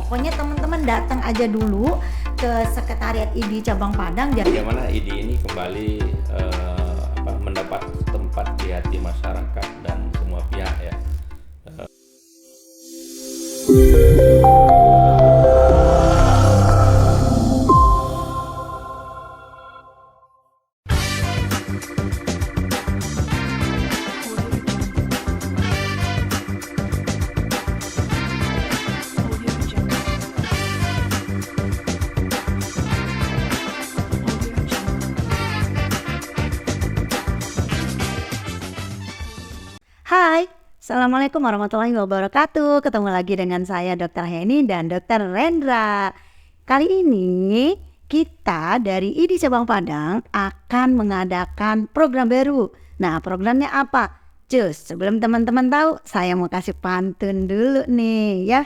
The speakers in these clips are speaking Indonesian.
Pokoknya teman-teman datang aja dulu ke Sekretariat ID Cabang Padang. Bagaimana ID ini kembali mendapat tempat di hati masyarakat dan semua pihak ya. Hai, Assalamualaikum warahmatullahi wabarakatuh. Ketemu lagi dengan saya Dr. Heni dan Dr. Rendra. Kali ini kita dari ID Cabang Padang akan mengadakan program baru. Nah, programnya apa? Cus, sebelum teman-teman tahu, saya mau kasih pantun dulu nih ya.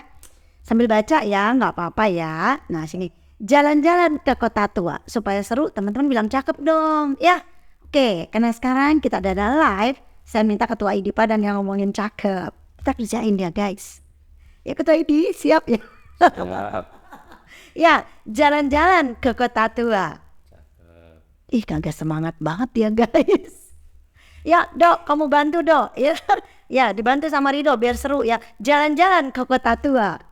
Sambil baca ya, nggak apa-apa ya. Nah, sini. Jalan-jalan ke kota tua supaya seru, teman-teman bilang cakep dong ya. Oke, karena sekarang kita ada live. Saya minta ketua ID Padang yang ngomongin cakep. Kita kerjain ya guys. Ya ketua ID siap ya. Ya, jalan-jalan ke kota tua. Ih, kagak semangat banget ya guys. Ya Dok, kamu bantu Dok. Ya, ya dibantu sama Rido biar seru ya. Jalan-jalan ke kota tua.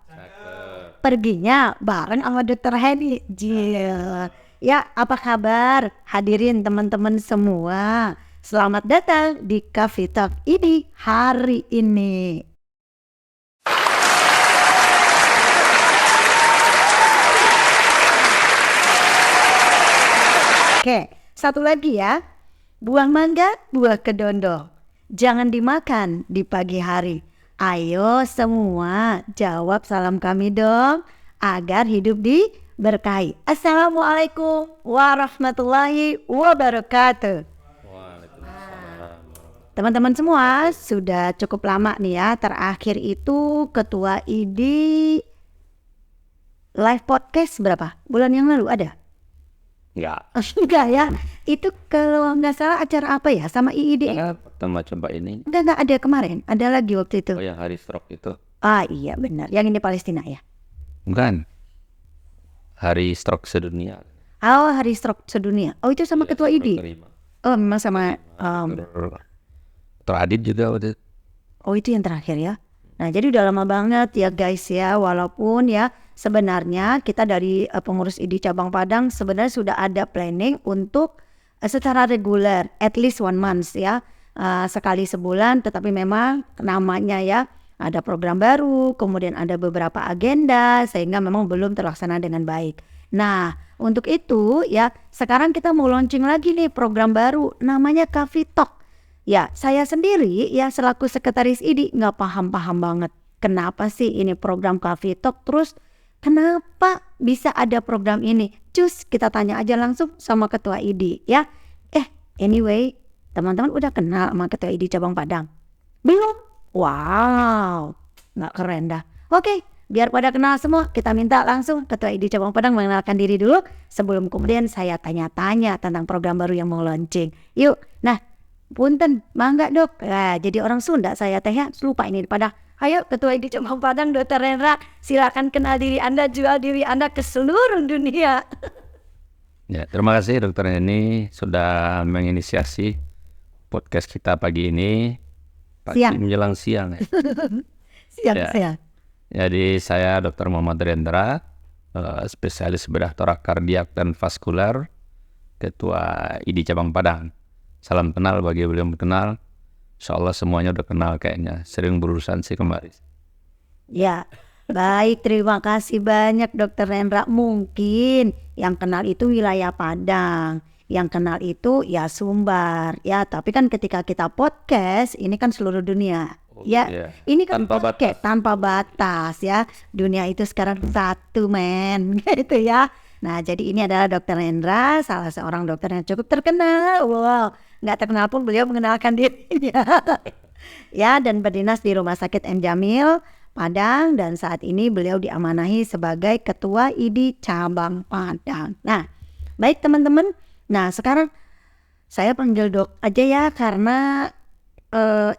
Perginya bareng sama Dr. Heni. Ya, apa kabar? Hadirin teman-teman semua. Selamat datang di Coffee Talk ini hari ini. Oke, satu lagi ya. Buah mangga, buah kedondo. Jangan dimakan di pagi hari. Ayo semua jawab salam kami dong agar hidup diberkahi. Assalamualaikum warahmatullahi wabarakatuh. Teman-teman semua sudah cukup lama nih ya. Terakhir itu ketua ID live podcast berapa? Bulan yang lalu ada? Enggak ya. Itu kalau nggak salah acara apa ya sama IID? Pertama coba ini. Enggak ada kemarin. Ada lagi waktu itu. Oh yang hari stroke itu. Ah iya benar. Yang ini Palestina ya? Bukan. Hari stroke sedunia. Oh hari stroke sedunia. Oh itu sama Ya, ketua ID? Oh memang sama Dr. Adit juga waktu itu. Oh itu yang terakhir ya. Nah jadi udah lama banget ya guys ya. Walaupun ya sebenarnya kita dari pengurus ID Cabang Padang sebenarnya sudah ada planning untuk secara reguler at least 1 month ya. Sekali sebulan, tetapi memang namanya ya ada program baru, kemudian ada beberapa agenda sehingga memang belum terlaksana dengan baik. Nah untuk itu ya sekarang kita mau launching lagi nih program baru namanya Coffee Talk. Ya, saya sendiri ya selaku sekretaris ID nggak paham-paham banget. Kenapa sih ini program Coffee Talk? Terus kenapa bisa ada program ini? Cus, kita tanya aja langsung sama ketua ID ya. Anyway, teman-teman udah kenal sama ketua ID Cabang Padang? Belum? Wow, nggak keren dah. Oke, biar pada kenal semua, kita minta langsung ketua ID Cabang Padang mengenalkan diri dulu. Sebelum kemudian saya tanya-tanya tentang program baru yang mau launching. Yuk, nah. Punten, mangga dok. Nah, jadi orang Sunda saya teh ya, lupa ini pada. Ayo ketua ID Cabang Padang Dr. Rendra, silakan kenal diri Anda, jual diri Anda ke seluruh dunia. Ya, terima kasih Dr. Heni sudah menginisiasi podcast kita pagi ini. Siang. Menjelang siang ya. Siang. Jadi saya Dr. Muhammad Rendra, spesialis bedah torak kardiak dan vaskular, ketua ID Cabang Padang. Salam kenal bagi yang belum kenal. Insya Allah semuanya udah kenal kayaknya. Sering berurusan sih kemarin. Ya, baik. Terima kasih banyak Dr. Rendra. Mungkin yang kenal itu wilayah Padang. Yang kenal itu ya Sumbar. Ya, tapi kan ketika kita podcast, ini kan seluruh dunia. Ya, ini kan tanpa batas ya. Dunia itu sekarang satu men. Gitu ya. Nah, jadi ini adalah Dr. Rendra, salah seorang dokter yang cukup terkenal. Wow, nggak terkenal pun beliau mengenalkan dirinya. Ya, dan berdinas di Rumah Sakit M. Jamil, Padang, dan saat ini beliau diamanahi sebagai Ketua ID Cabang Padang. Nah, baik teman-teman. Nah, sekarang saya panggil dok aja ya, karena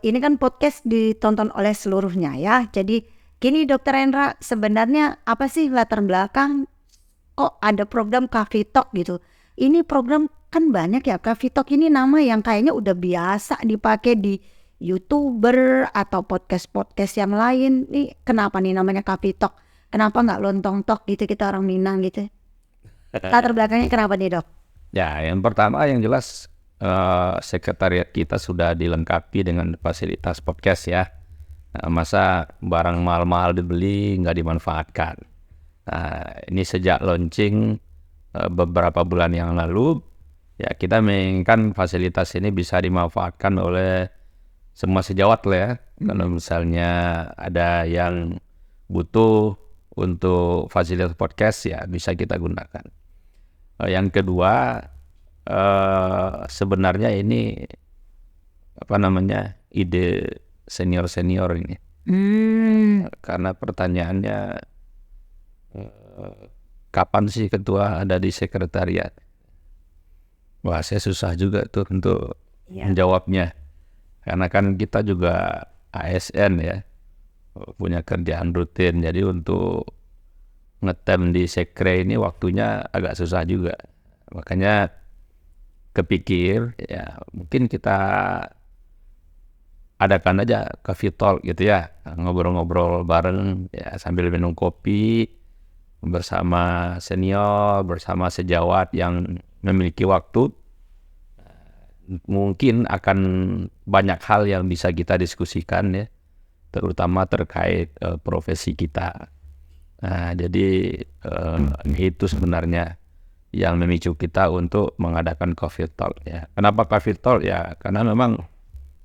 ini kan podcast ditonton oleh seluruhnya ya. Jadi Gini Dokter Hendra, sebenarnya apa sih latar belakang ada program Coffee Talk gitu. Ini program kan banyak ya, Coffee Talk ini nama yang kayaknya udah biasa dipakai di YouTuber atau podcast-podcast yang lain. Nih kenapa nih namanya Coffee Talk? Kenapa nggak lontong talk gitu, kita orang Minang gitu? Latar belakangnya kenapa nih Dok? Ya, yang pertama yang jelas sekretariat kita sudah dilengkapi dengan fasilitas podcast ya. Nah, masa barang mahal-mahal dibeli nggak dimanfaatkan. Nah, ini sejak launching beberapa bulan yang lalu, ya kita menginginkan fasilitas ini bisa dimanfaatkan oleh semua sejawat lah ya. Kalau misalnya ada yang butuh untuk fasilitas podcast ya bisa kita gunakan. Yang kedua, sebenarnya ini ide senior ini. Karena pertanyaannya kapan sih ketua ada di sekretariat? Wah, saya susah juga tuh untuk menjawabnya. Karena kan kita juga ASN ya, punya kerjaan rutin. Jadi untuk ngetem di sekre ini waktunya agak susah juga. Makanya kepikir ya mungkin kita adakan aja coffee talk gitu ya, ngobrol-ngobrol bareng ya sambil minum kopi bersama senior, bersama sejawat yang memiliki waktu. Mungkin akan banyak hal yang bisa kita diskusikan ya, terutama terkait profesi kita. Nah, jadi itu sebenarnya yang memicu kita untuk mengadakan coffee talk ya. Kenapa coffee talk ya? Karena memang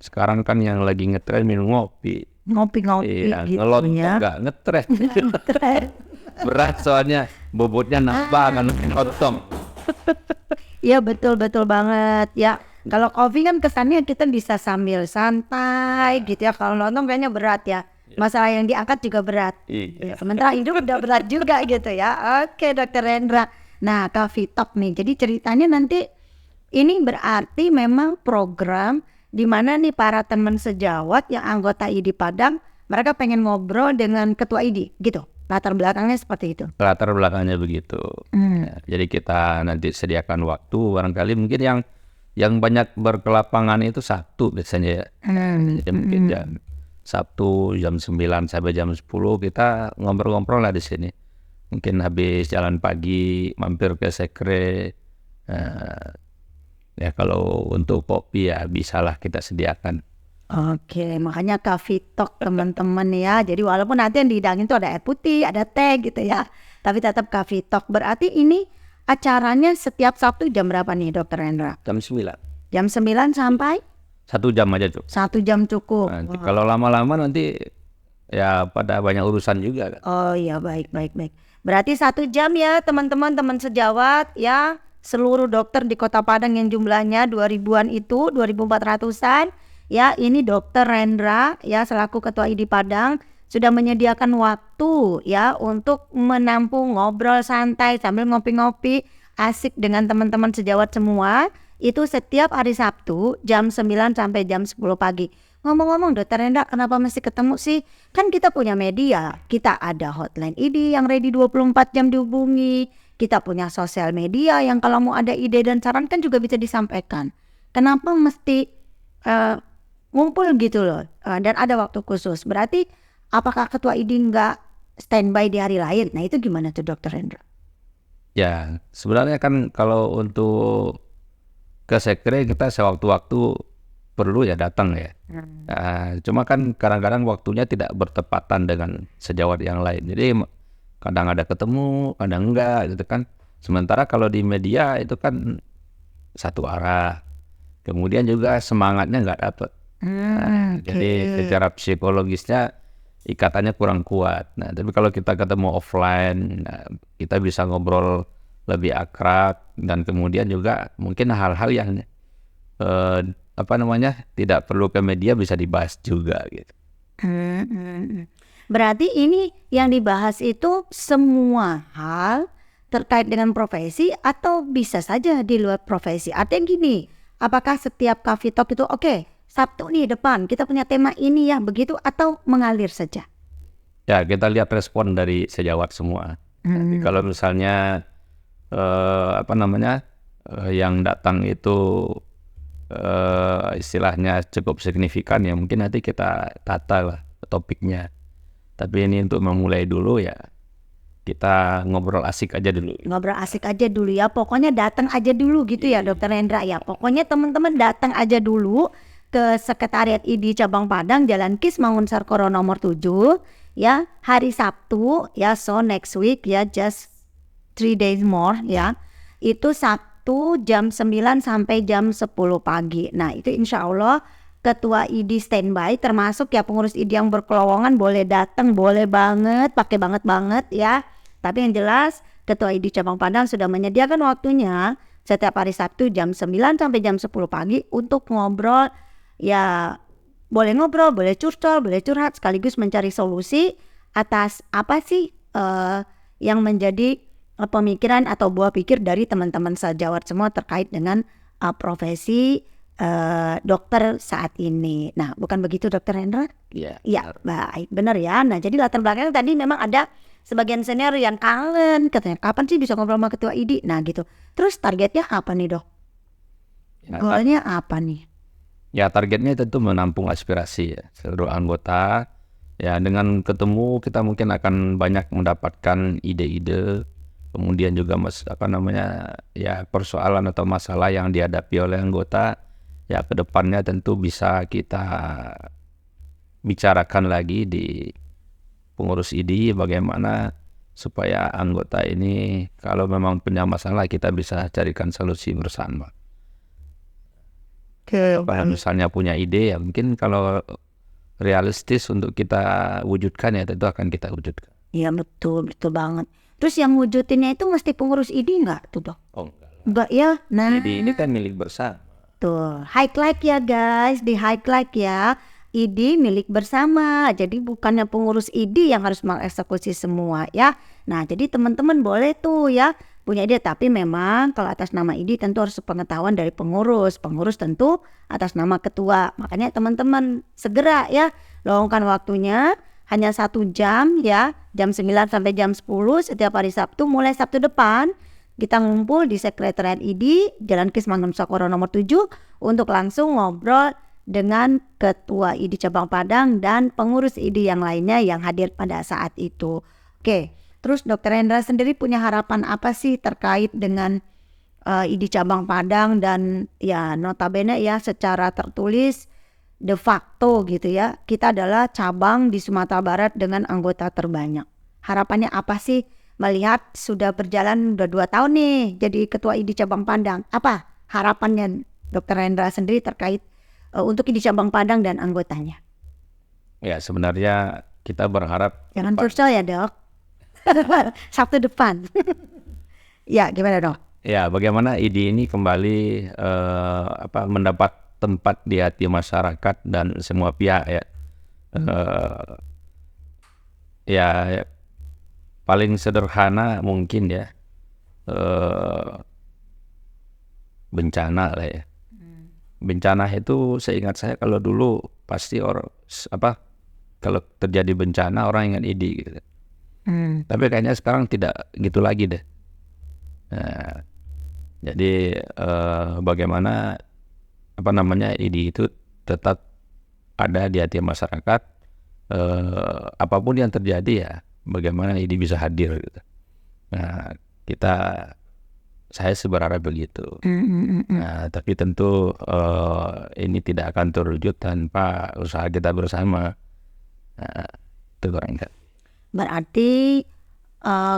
sekarang kan yang lagi ngetren minum ngopi. Ngopi-ngopi Iya, gitu ngelot ya. nggak ngetren. Berat soalnya bobotnya nambah kan kosong. Iya betul banget ya. Kalau kopi kan kesannya kita bisa sambil santai gitu ya. Kalau nonton kayaknya berat ya. Masalah yang diangkat juga berat. Iya. Sementara hidup udah berat juga gitu ya. Oke Dokter Hendra. Nah Coffee Talk nih. Jadi ceritanya nanti ini berarti memang program di mana nih para teman sejawat yang anggota ID Padang mereka pengen ngobrol dengan ketua ID gitu. Latar belakangnya seperti itu. Latar belakangnya begitu. Ya, jadi kita nanti sediakan waktu barangkali mungkin yang banyak berkelapangan itu Sabtu biasanya ya. Jadi mungkin Sabtu jam 9 sampai jam 10 kita ngobrol-ngobrol lah di sini. Mungkin habis jalan pagi mampir ke sekre. Ya kalau untuk kopi ya bisalah kita sediakan. Oke, makanya Coffee Talk teman-teman ya. Jadi walaupun nanti yang dihidangin itu ada air putih, ada teh gitu ya. Tapi tetap Coffee Talk. Berarti ini acaranya setiap Sabtu jam berapa nih Dokter Hendra? Jam 9. Jam 9 sampai? 1 jam aja tuh. 1 jam cukup. Nanti kalau lama-lama nanti ya pada banyak urusan juga kan. Oh iya baik. Berarti 1 jam ya teman-teman, teman sejawat ya. Seluruh dokter di Kota Padang yang jumlahnya 2000-an itu, 2400-an. Ya ini Dokter Hendra ya selaku Ketua ID Padang sudah menyediakan waktu ya untuk menampung ngobrol santai sambil ngopi-ngopi asik dengan teman-teman sejawat semua. Itu setiap hari Sabtu jam 9 sampai jam 10 pagi. Ngomong-ngomong Dokter Hendra, kenapa mesti ketemu sih? Kan kita punya media, kita ada hotline ID yang ready 24 jam dihubungi. Kita punya sosial media yang kalau mau ada ide dan saran kan juga bisa disampaikan. Kenapa mesti ngumpul gitu loh dan ada waktu khusus? Berarti apakah Ketua ID nggak standby di hari lain? Nah itu gimana tuh Dokter Hendra? Ya sebenarnya kan kalau untuk ke sekre kita sewaktu-waktu perlu ya datang ya. Cuma kan kadang-kadang waktunya tidak bertepatan dengan sejawat yang lain. Jadi kadang ada ketemu, kadang enggak gitu kan. Sementara kalau di media itu kan satu arah. Kemudian juga semangatnya nggak dapet. Jadi secara psikologisnya ikatannya kurang kuat. Nah, tapi kalau kita ketemu offline, kita bisa ngobrol lebih akrab dan kemudian juga mungkin hal-hal yang tidak perlu ke media bisa dibahas juga gitu. Berarti ini yang dibahas itu semua hal terkait dengan profesi atau bisa saja di luar profesi? Artinya gini, apakah setiap Coffee Talk itu oke, Sabtu nih depan kita punya tema ini ya begitu atau mengalir saja? Ya, kita lihat respon dari sejawat semua. Jadi kalau misalnya yang datang itu istilahnya cukup signifikan, ya mungkin nanti kita tata lah topiknya. Tapi ini untuk memulai dulu ya, kita ngobrol asik aja dulu. Ngobrol asik aja dulu ya, pokoknya datang aja dulu gitu ya Dokter Hendra ya. Pokoknya teman-teman datang aja dulu ke Sekretariat ID Cabang Padang, Jalan Kis Mangunsarkoro nomor 7 ya, hari Sabtu ya, so next week ya, just 3 days more ya. Itu Sabtu jam 9 sampai jam 10 pagi. Nah itu insya Allah Ketua ID standby, termasuk ya pengurus ID yang berkelowongan boleh datang, boleh banget, pakai banget ya. Tapi yang jelas Ketua ID Cabang Padang sudah menyediakan waktunya setiap hari Sabtu jam 9 sampai jam 10 pagi untuk ngobrol ya, boleh ngobrol, boleh curcol, boleh curhat, sekaligus mencari solusi atas apa sih yang menjadi pemikiran atau buah pikir dari teman-teman sejawat semua terkait dengan profesi dokter saat ini. Nah, bukan begitu Dokter Hendra? Iya. Iya, baik, benar ya. Nah, jadi latar belakangnya tadi memang ada sebagian senior yang kangen, katanya kapan sih bisa ngobrol sama Ketua ID? Nah, gitu. Terus targetnya apa nih, Dok? Ya, Goalnya apa nih? ya targetnya tentu menampung aspirasi ya, seluruh anggota. Ya, dengan ketemu kita mungkin akan banyak mendapatkan ide-ide, kemudian juga ya persoalan atau masalah yang dihadapi oleh anggota. Ya, ke depannya tentu bisa kita bicarakan lagi di pengurus ID bagaimana supaya anggota ini kalau memang punya masalah kita bisa carikan solusi bersama. Kalau misalnya punya ide ya mungkin kalau realistis untuk kita wujudkan ya tentu akan kita wujudkan. Iya betul banget. Terus yang wujudinnya itu mesti pengurus ID nggak tuh, Dok? Oh enggak lah. Enggak ya? Nah, Ini kan milik bersama. tuh, highlight ya guys, di highlight ya. ID milik bersama, jadi bukannya pengurus ID yang harus mengeksekusi semua ya. Nah, jadi teman-teman boleh tuh ya punya ide, tapi memang kalau atas nama ID tentu harus pengetahuan dari pengurus. Pengurus tentu atas nama ketua. Makanya teman-teman segera ya luangkan waktunya, hanya 1 jam ya, jam 9 sampai jam 10 setiap hari Sabtu, mulai Sabtu depan. Kita ngumpul di Sekretariat ID Jalan Kis Mangunsarkoro nomor 7 untuk langsung ngobrol dengan Ketua ID Cabang Padang dan pengurus ID yang lainnya yang hadir pada saat itu. Oke, terus Dokter Hendra sendiri punya harapan apa sih terkait dengan ID Cabang Padang dan ya notabene ya secara tertulis de facto gitu ya, kita adalah cabang di Sumatera Barat dengan anggota terbanyak. Harapannya apa sih? Melihat sudah berjalan udah 2 tahun nih jadi Ketua ID Cabang Padang. Apa harapannya Dokter Hendra sendiri terkait untuk ID Cabang Padang dan anggotanya? Ya sebenarnya kita berharap Jangan curcol ya Dok. Sabtu depan. Ya gimana Dok? ya bagaimana ide ini kembali mendapat tempat di hati masyarakat dan semua pihak ya. Ya paling sederhana mungkin ya bencana lah ya. Bencana itu seingat saya kalau dulu pasti kalau terjadi bencana orang ingat ID gitu. Tapi kayaknya sekarang tidak gitu lagi deh. Nah, jadi bagaimana ID itu tetap ada di hati masyarakat, apapun yang terjadi ya bagaimana ID bisa hadir gitu. Nah, saya berharap begitu. Nah, tapi tentu ini tidak akan terwujud tanpa usaha kita bersama. Nah, itu kurang enggak. Berarti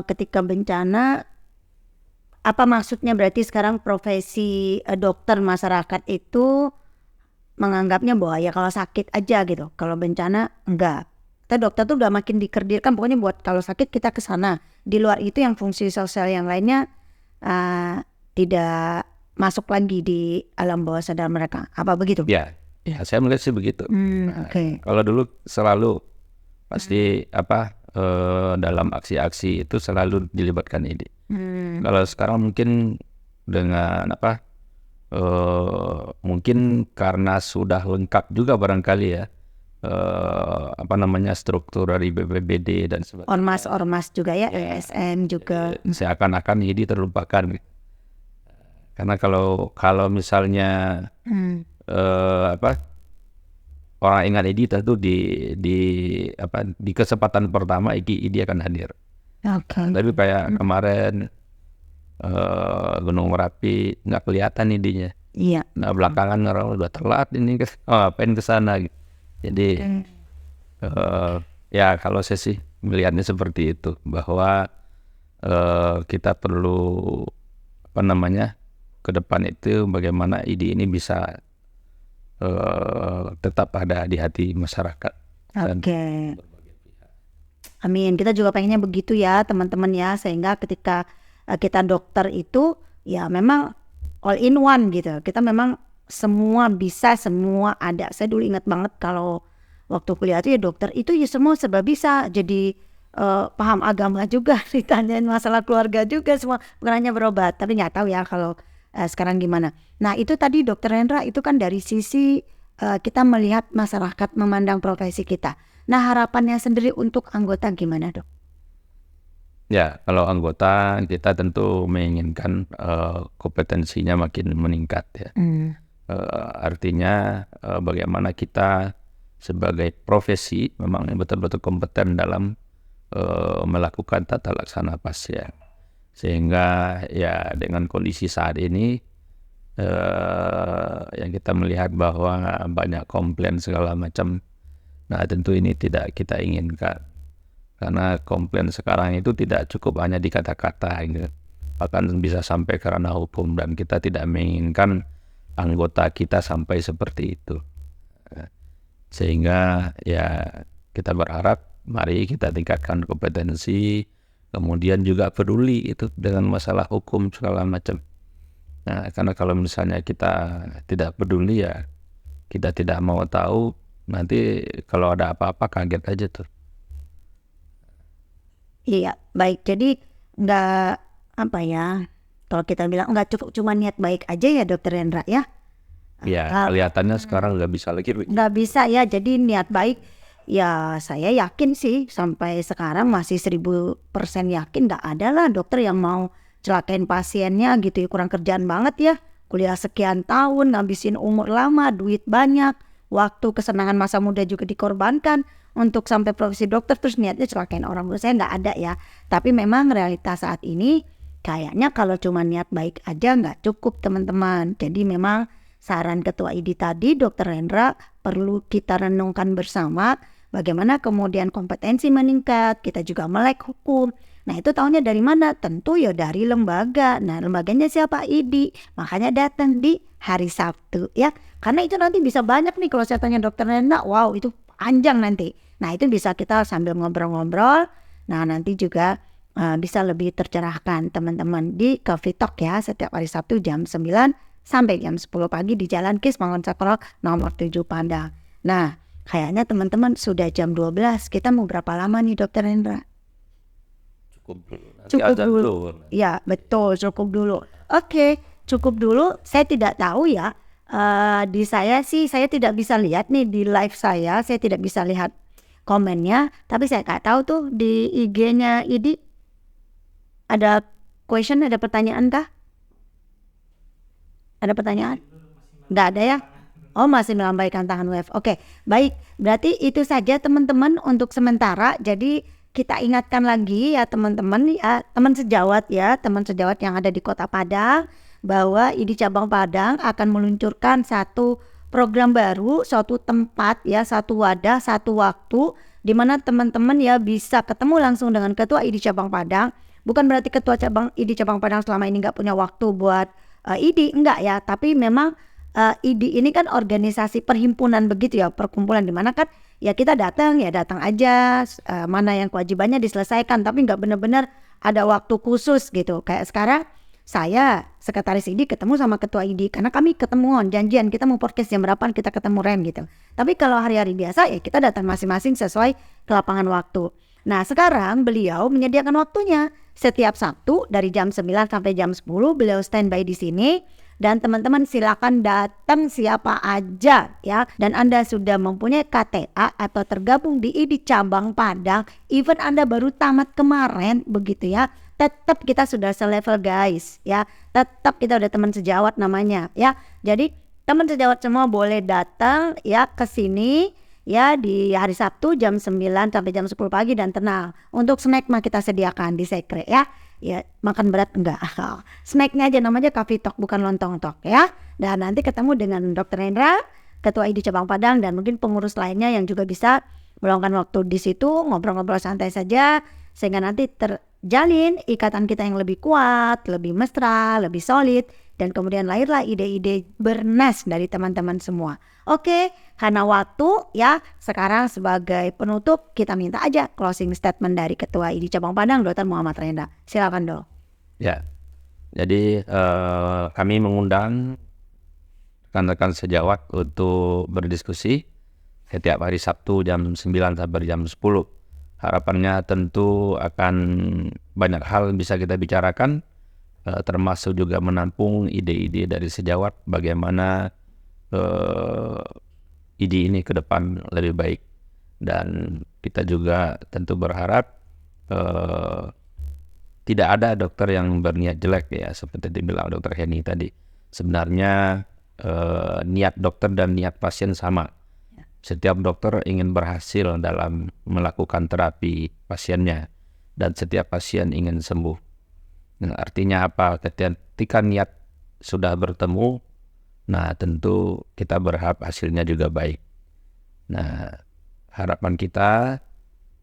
ketika bencana, apa maksudnya berarti sekarang profesi dokter masyarakat itu menganggapnya bahwa ya kalau sakit aja gitu, kalau bencana enggak. Kita dokter tuh udah makin dikerdilkan, pokoknya buat kalau sakit kita ke sana. Di luar itu yang fungsi sosial yang lainnya tidak masuk lagi di alam bawah sadar mereka. Apa begitu? Ya saya melihat sih begitu. Okay. Kalau dulu selalu pasti dalam aksi-aksi itu selalu dilibatkan ide. Kalau sekarang mungkin dengan mungkin karena sudah lengkap juga barangkali ya struktur dari BPBD dan sebagainya. Ormas juga ya, LSM juga. Seakan-akan IDI terlupakan. Karena kalau misalnya orang ingat IDI tentu di kesempatan pertama IDI akan hadir. Oke. Tapi kayak kemarin Gunung Merapi nggak kelihatan IDI-nya. Iya. Nah belakangan orang udah telat ini pengen ke sana gitu. Jadi ya kalau saya sih melihatnya seperti itu, bahwa kita perlu ke depan itu bagaimana IDI ini bisa tetap ada di hati masyarakat. Oke. Amin. Kita juga pengennya begitu ya teman-teman ya, sehingga ketika kita dokter itu ya memang all in one gitu. Kita memang semua bisa, semua ada. Saya dulu ingat banget kalau waktu kuliah itu ya dokter itu ya semua serba bisa. Jadi paham agama juga, ditanyain masalah keluarga juga, semua bukan hanya berobat. Tapi nggak tahu ya kalau sekarang gimana. Nah itu tadi Dokter Hendra itu kan dari sisi kita melihat masyarakat memandang profesi kita. Nah harapannya sendiri untuk anggota gimana dok? Ya kalau anggota kita tentu menginginkan kompetensinya makin meningkat ya. Artinya bagaimana kita sebagai profesi memang betul-betul kompeten dalam melakukan tata laksana pasien, sehingga ya dengan kondisi saat ini yang kita melihat bahwa banyak komplain segala macam. Nah tentu ini tidak kita inginkan, karena komplain sekarang itu tidak cukup hanya di kata-kata gitu, bahkan bisa sampai ke ranah hukum, dan kita tidak menginginkan anggota kita sampai seperti itu. Sehingga ya kita berharap mari kita tingkatkan kompetensi, kemudian juga peduli itu dengan masalah hukum segala macam. Nah karena kalau misalnya kita tidak peduli ya kita tidak mau tahu, nanti kalau ada apa-apa kaget aja tuh. Iya baik, jadi nggak kalau kita bilang nggak cukup cuma niat baik aja ya Dokter Hendra ya. Ya kelihatannya sekarang nggak bisa lagi. Nggak bisa ya, jadi niat baik ya saya yakin sih sampai sekarang masih 1000% yakin nggak ada lah dokter yang mau celakain pasiennya gitu ya, kurang kerjaan banget ya. Kuliah sekian tahun, ngabisin umur lama, duit banyak, waktu, kesenangan masa muda juga dikorbankan untuk sampai profesi dokter, terus niatnya celakain orang. Menurut saya nggak ada ya. Tapi memang realitas saat ini kayaknya kalau cuma niat baik aja nggak cukup teman-teman. Jadi memang saran Ketua IDI tadi Dokter Hendra perlu kita renungkan bersama bagaimana kemudian kompetensi meningkat, kita juga melek hukum. Nah itu tahunya dari mana? Tentu ya dari lembaga. Nah lembaganya siapa? IDI. Makanya datang di hari Sabtu ya. Karena itu nanti bisa banyak nih kalau saya tanya Dokter Hendra, wow itu panjang nanti. Nah itu bisa kita sambil ngobrol-ngobrol. Nah nanti juga bisa lebih tercerahkan teman-teman di Coffee Talk ya, setiap hari Sabtu jam 9 sampai jam 10 pagi di Jalan Kis Mangun Sakral nomor 7 Padang. Nah kayaknya teman-teman sudah jam 12, kita mau berapa lama nih Dokter Hendra? Cukup dulu. Ya betul, cukup dulu. Oke, cukup dulu. Saya tidak tahu ya, di saya sih saya tidak bisa lihat nih di live saya tidak bisa lihat komennya. Tapi saya nggak tahu tuh di IG-nya IDI ada question, ada pertanyaan kah? Ada pertanyaan? Nggak ada ya? Oh masih melambaikan tangan wave. Oke, baik. Berarti itu saja teman-teman untuk sementara. Jadi kita ingatkan lagi ya teman-teman ya, teman sejawat yang ada di Kota Padang, bahwa IDI Cabang Padang akan meluncurkan satu program baru, suatu tempat ya, satu wadah, satu waktu di mana teman-teman ya bisa ketemu langsung dengan Ketua IDI Cabang Padang. Bukan berarti Ketua IDI Cabang Padang selama ini nggak punya waktu buat IDI, enggak ya, tapi memang IDI ini kan organisasi perhimpunan begitu ya, perkumpulan di mana kan ya kita datang aja, mana yang kewajibannya diselesaikan, tapi nggak benar-benar ada waktu khusus gitu. Kayak sekarang saya sekretaris IDI ketemu sama ketua IDI karena kami ketemuan janjian kita mau podcast jam berapaan, kita ketemu rem gitu. Tapi kalau hari-hari biasa ya kita datang masing-masing sesuai ke lapangan waktu. Nah sekarang beliau menyediakan waktunya setiap Sabtu dari jam 9 sampai jam 10 beliau standby di sini. Dan teman-teman silakan datang siapa aja ya. Dan Anda sudah mempunyai KTA atau tergabung di ID cabang Padang, even Anda baru tamat kemarin begitu ya, tetap kita sudah selevel guys ya. Tetap kita udah teman sejawat namanya ya. Jadi teman sejawat semua boleh datang ya ke sini ya di hari Sabtu jam 9 sampai jam 10 pagi dan tenang. Untuk snack mah kita sediakan di sekre ya. Ya makan berat enggak. Snacknya aja namanya coffee talk bukan lontong talk ya. Dan nanti ketemu dengan Dr. Hendra, Ketua ID Cabang Padang dan mungkin pengurus lainnya yang juga bisa meluangkan waktu di situ ngobrol-ngobrol santai saja sehingga nanti terjalin ikatan kita yang lebih kuat, lebih mesra, lebih solid dan kemudian lahirlah ide-ide bernas dari teman-teman semua. Oke, karena waktu ya sekarang sebagai penutup kita minta aja closing statement dari Ketua ID Cabang Padang Dr. Muhammad Renda. Silakan Dok. Ya, jadi kami mengundang rekan-rekan sejawat untuk berdiskusi setiap hari Sabtu jam 9 sampai jam 10. Harapannya tentu akan banyak hal bisa kita bicarakan, termasuk juga menampung ide-ide dari sejawat bagaimana ide ini ke depan lebih baik. Dan kita juga tentu berharap tidak ada dokter yang berniat jelek ya, seperti dibilang Dokter Heni tadi. Sebenarnya niat dokter dan niat pasien sama. Setiap dokter ingin berhasil dalam melakukan terapi pasiennya dan setiap pasien ingin sembuh. Nah, artinya apa? Ketika niat sudah bertemu, nah tentu kita berharap hasilnya juga baik. Nah, harapan kita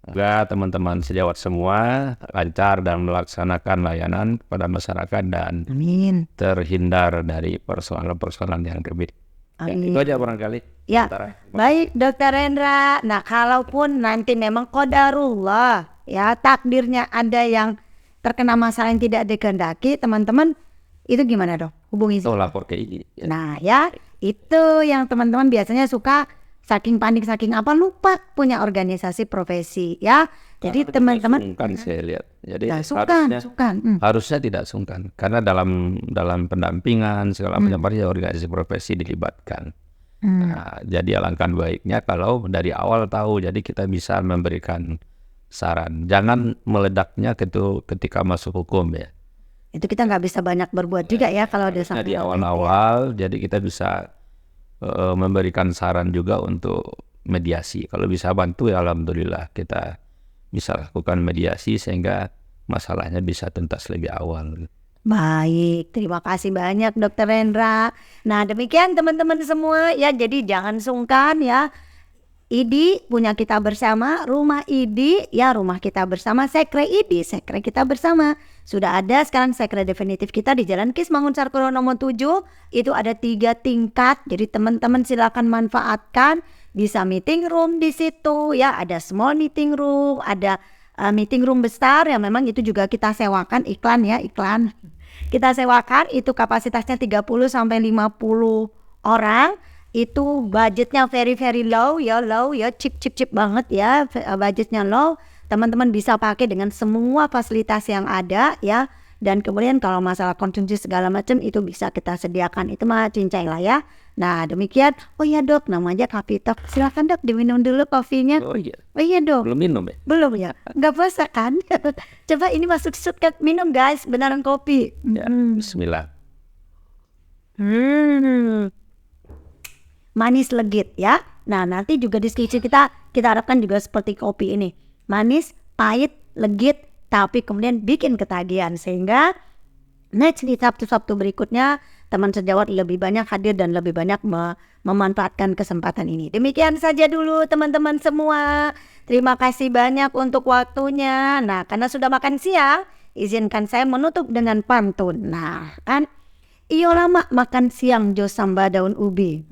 semoga teman-teman sejawat semua lancar dan melaksanakan layanan kepada masyarakat dan Amin. terhindar dari persoalan-persoalan yang rumit. Ya, itu aja barangkali. Ya, Sementara. baik Dokter Hendra. Nah, kalaupun nanti memang qadarullah ya takdirnya ada yang terkena masalah yang tidak dikehendaki, teman-teman itu gimana Dok? Hubungi Itu lapor ke ini. Ya. Nah ya, itu yang teman-teman biasanya suka saking panik saking apa lupa punya organisasi profesi ya. Jadi teman-teman Sungkan saya lihat. Jadi ya, sungkan. harusnya tidak sungkan karena dalam pendampingan segala macam organisasi profesi dilibatkan. Nah, jadi alangkah baiknya kalau dari awal tahu, jadi kita bisa memberikan saran. Jangan meledaknya ketika masuk hukum ya. Itu kita nggak bisa banyak berbuat juga ya kalau ada Nah, di awal-awal, jadi kita bisa memberikan saran juga untuk mediasi. Kalau bisa bantu ya alhamdulillah kita bisa lakukan mediasi sehingga masalahnya bisa tuntas lebih awal. Baik, terima kasih banyak Dokter Hendra. Nah demikian teman-teman semua ya, jadi jangan sungkan ya. ID punya kita bersama, rumah ID ya rumah kita bersama, sekre ID, sekre kita bersama. Sudah ada sekarang sekre definitif kita di Jalan Kis Mangunsarkuro nomor 7. Itu ada 3 tingkat. Jadi teman-teman silakan manfaatkan. Bisa meeting room di situ ya, ada small meeting room, ada meeting room besar yang memang itu juga kita sewakan, iklan. Kita sewakan itu kapasitasnya 30 sampai 50 orang. Itu budgetnya very low ya, cheap banget ya, budgetnya low. Teman-teman bisa pakai dengan semua fasilitas yang ada ya. Dan kemudian kalau masalah konsumsi segala macam itu bisa kita sediakan, itu mah cincai lah ya. Nah demikian. Oh iya Dok, namanya Coffee Talk. Silakan Dok diminum dulu kopinya. Oh iya. Oh iya Dok. Belum minum ya? Belum ya, nggak puasa kan? Coba ini masuk shortcut minum guys, beneran kopi. Ya, bismillah. Manis legit ya. Nah nanti juga diskusi kita harapkan juga seperti kopi ini, manis, pahit, legit, tapi kemudian bikin ketagihan sehingga next di Sabtu berikutnya teman sejawat lebih banyak hadir dan lebih banyak memanfaatkan kesempatan ini. Demikian saja dulu teman-teman semua. Terima kasih banyak untuk waktunya. Nah karena sudah makan siang, izinkan saya menutup dengan pantun. Nah kan iyo lama makan siang jo samba daun ubi.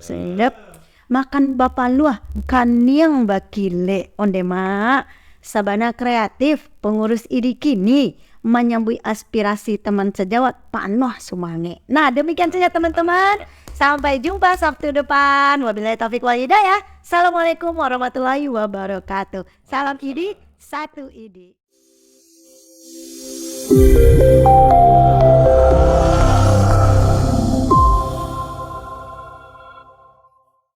Sedap. Makan bapa luah kaniang bakile onde mak. Sabana kreatif pengurus ID kini menyambui aspirasi teman sejawat panoh sumange. Nah demikian saja teman-teman. Sampai jumpa Sabtu depan. Wabillahi taufiq wal hidayah. Assalamualaikum warahmatullahi wabarakatuh. Salam ID, satu ID.